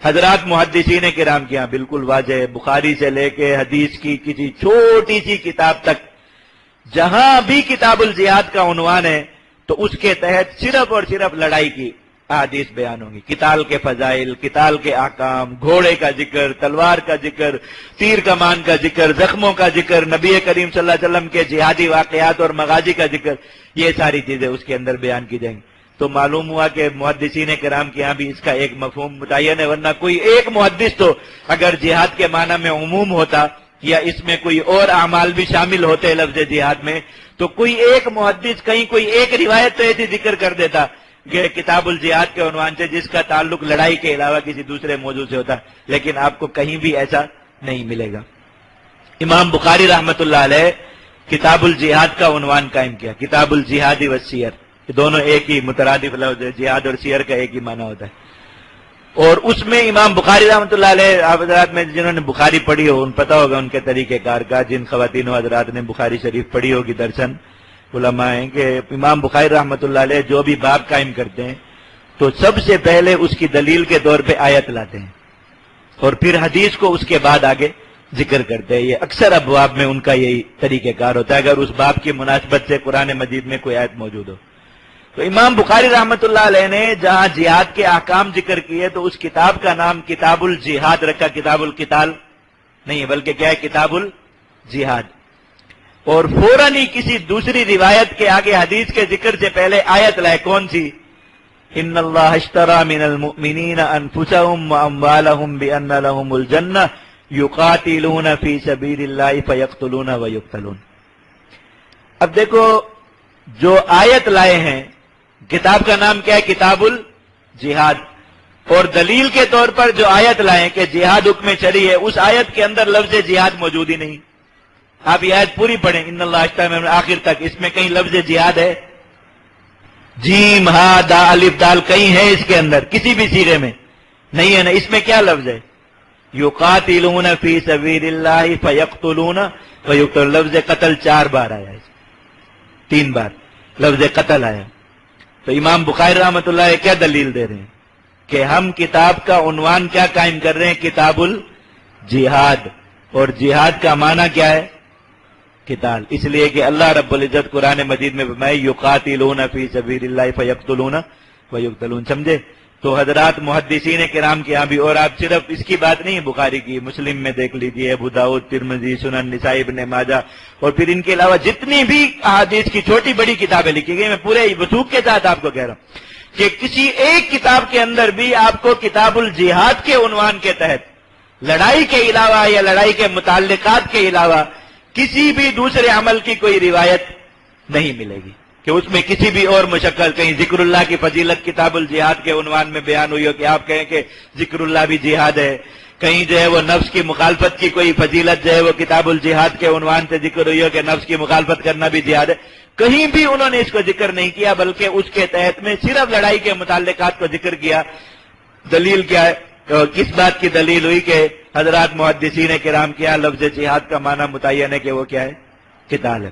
حضرات محدثین کرام کے یہاں بالکل واضح ہے، بخاری سے لے کے حدیث کی کسی چھوٹی سی کتاب تک جہاں بھی کتاب الجہاد کا عنوان ہے تو اس کے تحت صرف اور صرف لڑائی کی احادیث بیان ہوں گی، قتال کے فضائل، قتال کے احکام، گھوڑے کا ذکر، تلوار کا ذکر، تیر کمان کا ذکر، زخموں کا ذکر، نبی کریم صلی اللہ علیہ وسلم کے جہادی واقعات اور مغازی کا ذکر، یہ ساری چیزیں اس کے اندر بیان کی جائیں گی۔ تو معلوم ہوا کہ محدثین کرام کے یہاں بھی اس کا ایک مفہوم متعین ہے، ورنہ کوئی ایک محدث تو اگر جہاد کے معنی میں عموم ہوتا یا اس میں کوئی اور اعمال بھی شامل ہوتے لفظ جہاد میں، تو کوئی ایک محدث کہیں کوئی ایک روایت تو ایسی ذکر کر دیتا کہ کتاب الجہاد کے عنوان سے جس کا تعلق لڑائی کے علاوہ کسی دوسرے موضوع سے ہوتا، لیکن آپ کو کہیں بھی ایسا نہیں ملے گا۔ امام بخاری رحمت اللہ علیہ کتاب الجہاد کا عنوان قائم کیا، کتاب الجہاد والسیر، یہ دونوں ایک ہی مترادف لفظ ہے، جہاد اور سیر کا ایک ہی معنی ہوتا ہے۔ اور اس میں امام بخاری رحمت اللہ علیہ، آپ حضرات میں جنہوں نے بخاری پڑھی ہو ان پتہ ہوگا ان کے طریقہ کار کا، جن خواتین و حضرات نے بخاری شریف پڑھی ہوگی درسن علماء ہیں کہ امام بخاری رحمت اللہ علیہ جو بھی باب قائم کرتے ہیں تو سب سے پہلے اس کی دلیل کے طور پہ آیت لاتے ہیں اور پھر حدیث کو اس کے بعد آگے ذکر کرتے ہیں۔ یہ اکثر ابواب میں ان کا یہی طریقہ کار ہوتا ہے اگر اس باب کی مناسبت سے قرآن مجید میں کوئی آیت موجود ہو۔ تو امام بخاری رحمت اللہ علیہ نے جہاں جہاد کے احکام ذکر کیے تو اس کتاب کا نام کتاب الجہاد رکھا، کتاب القتال نہیں ہے بلکہ کیا ہے، کتاب الجہاد۔ اور فوراً ہی کسی دوسری روایت کے آگے حدیث کے ذکر سے پہلے آیت لائے، کون سی؟ ان اللہ اشترى من المؤمنین انفسهم واموالهم بان لهم الجنہ یقاتلون فی سبیل اللہ فیقتلون ویقتلون۔ اب دیکھو جو آیت لائے ہیں، کتاب کا نام کیا ہے، کتاب الجہاد، اور دلیل کے طور پر جو آیت لائے کہ جہاد حکم شرعی ہے، اس آیت کے اندر لفظ جہاد موجود ہی نہیں۔ آپ یہ آیت پوری پڑھیں، ان اللہ اشترى آخر تک، اس میں کہیں لفظ جہاد ہے؟ جیم ہا دا الف دال کہیں ہے اس کے اندر کسی بھی سیغے میں نہیں ہے نا۔ اس میں کیا لفظ ہے؟ یقاتلون فی سبیل اللہ فیقتلون ویقتلون۔ لفظ قتل 4 بار آیا ہے، 3 بار لفظ قتل آیا۔ تو امام بخاری رحمت اللہ علیہ کیا دلیل دے رہے ہیں کہ ہم کتاب کا عنوان کیا قائم کر رہے ہیں، کتاب الجہاد، اور جہاد کا معنی کیا ہے، قتال، اس لیے کہ اللہ رب العزت قرآن مجید میں فرمائے یقاتلون فی سبیل اللہ فیقتلون ویقتلون، سمجھے؟ تو حضرات محدثین کرام کے یہاں بھی، اور آپ صرف اس کی بات نہیں ہے بخاری کی، مسلم میں دیکھ لیجئے، ابو داؤد، ترمذی، سنن نسائی، ابن ماجہ، اور پھر ان کے علاوہ جتنی بھی احادیث کی چھوٹی بڑی کتابیں لکھی گئی، میں پورے وثوق کے ساتھ آپ کو کہہ رہا ہوں کہ کسی ایک کتاب کے اندر بھی آپ کو کتاب الجہاد کے عنوان کے تحت لڑائی کے علاوہ یا لڑائی کے متعلقات کے علاوہ کسی بھی دوسرے عمل کی کوئی روایت نہیں ملے گی کہ اس میں کسی بھی اور مشکل، کہیں ذکر اللہ کی فضیلت کتاب الجہاد کے عنوان میں بیان ہوئی ہو کہ آپ کہیں کہ ذکر اللہ بھی جہاد ہے، کہیں جو ہے وہ نفس کی مخالفت کی کوئی فضیلت جو ہے وہ کتاب الجہاد کے عنوان سے ذکر ہوئی ہو کہ نفس کی مخالفت کرنا بھی جہاد ہے، کہیں بھی انہوں نے اس کو ذکر نہیں کیا، بلکہ اس کے تحت میں صرف لڑائی کے متعلقات کو ذکر کیا۔ دلیل کیا ہے؟ کس بات کی دلیل ہوئی کہ حضرات محدثین کرام کیا لفظ جہاد کا معنی متعین ہے کہ وہ کیا ہے، قتال ہے۔